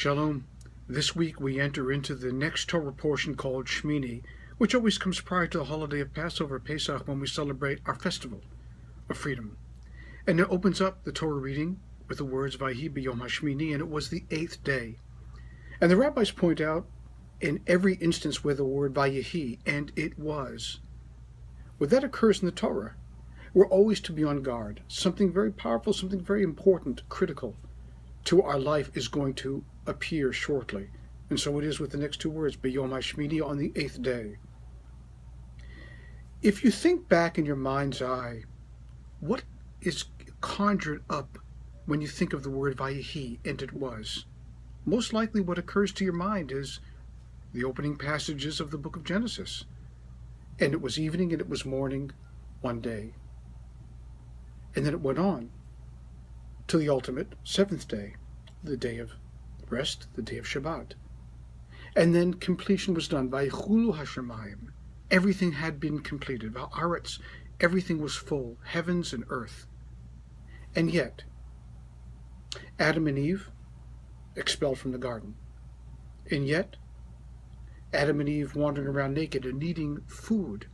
Shalom. This week we enter into the next Torah portion called Shmini, which always comes prior to the holiday of Passover, Pesach, when we celebrate our festival of freedom. And it opens up the Torah reading with the words Vayhi b'yom hashmini, and it was the 8th day. And the rabbis point out in every instance where the word Vayehi, and it was, where that occurs in the Torah, we're always to be on guard. Something very powerful, something very important, critical to our life is going to appear shortly. And so it is with the next two words, B'yom HaShmini, on the 8th day. If you think back in your mind's eye, what is conjured up when you think of the word Vayehi, and it was? Most likely what occurs to your mind is the opening passages of the book of Genesis. And it was evening and it was morning one day. And then it went on to the ultimate 7th day, the day of rest, the day of Shabbat. And then completion was done. Vaychulu hashamayim. Everything had been completed. Va'aretz, everything was full, heavens and earth. And yet, Adam and Eve expelled from the garden. And yet, Adam and Eve wandering around naked and needing food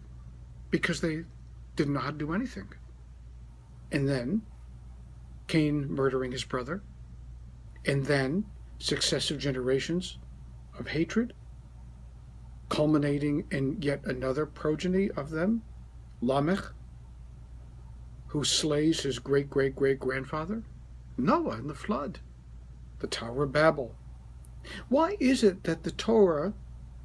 because they didn't know how to do anything. And then Cain murdering his brother, and then successive generations of hatred, culminating in yet another progeny of them, Lamech, who slays his great-great-great-grandfather, Noah in the flood, the Tower of Babel. Why is it that the Torah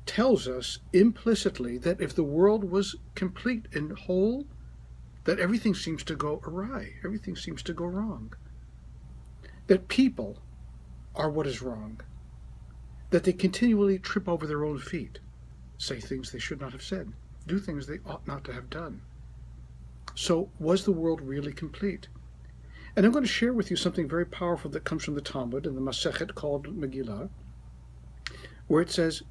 tells us implicitly that if the world was complete and whole, that everything seems to go awry, everything seems to go wrong? That people are what is wrong, that they continually trip over their own feet, say things they should not have said, do things they ought not to have done. So was the world really complete? And I'm going to share with you something very powerful that comes from the Talmud in the Masechet called Megillah, where it says,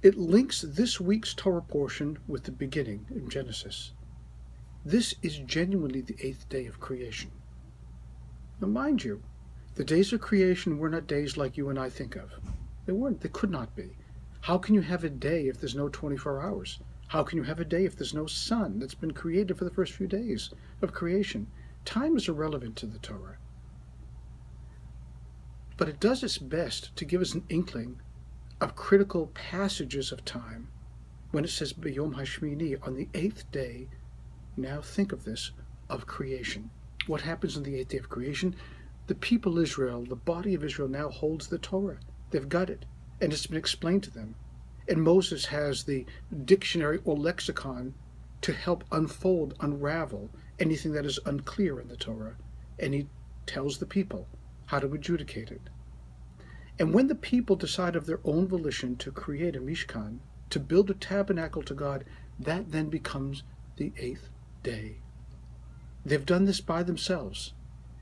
it links this week's Torah portion with the beginning in Genesis. This is genuinely the 8th day of creation. Now mind you, the days of creation were not days like you and I think of. They weren't. They could not be. How can you have a day if there's no 24 hours? How can you have a day if there's no sun that's been created for the first few days of creation? Time is irrelevant to the Torah. But it does its best to give us an inkling of critical passages of time when it says B'yom HaShmini, on the 8th day. Now think of this, of creation. What happens on the 8th day of creation? The people Israel, the body of Israel, now holds the Torah. They've got it, and it's been explained to them. And Moses has the dictionary or lexicon to help unfold, unravel anything that is unclear in the Torah. And he tells the people how to adjudicate it. And when the people decide of their own volition to create a Mishkan, to build a tabernacle to God, that then becomes the 8th day. They've done this by themselves.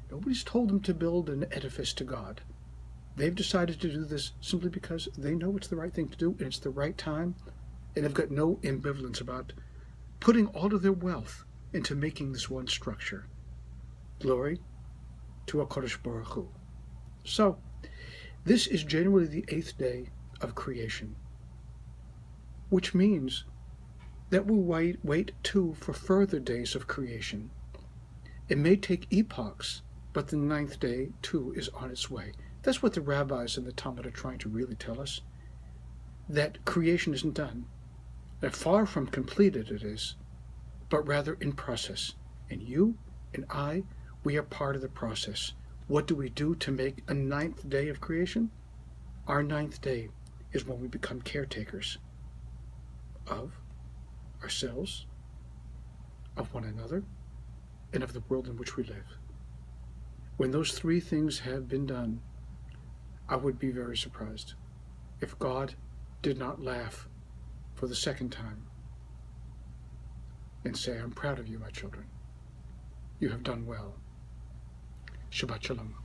Nobody's told them to build an edifice to God. They've decided to do this simply because they know it's the right thing to do, and it's the right time, and they've got no ambivalence about putting all of their wealth into making this one structure. Glory to HaKadosh Baruch Hu. So, this is generally the 8th day of creation, which means that we wait too for further days of creation. It may take epochs, but the 9th day too is on its way. That's what the rabbis and the Talmud are trying to really tell us, that creation isn't done, that far from completed it is, but rather in process. And you and I, we are part of the process. What do we do to make a 9th day of creation? Our 9th day is when we become caretakers of ourselves, of one another, and of the world in which we live. When those 3 things have been done, I would be very surprised if God did not laugh for the 2nd time and say, I'm proud of you, my children. You have done well. Shabbat Shalom.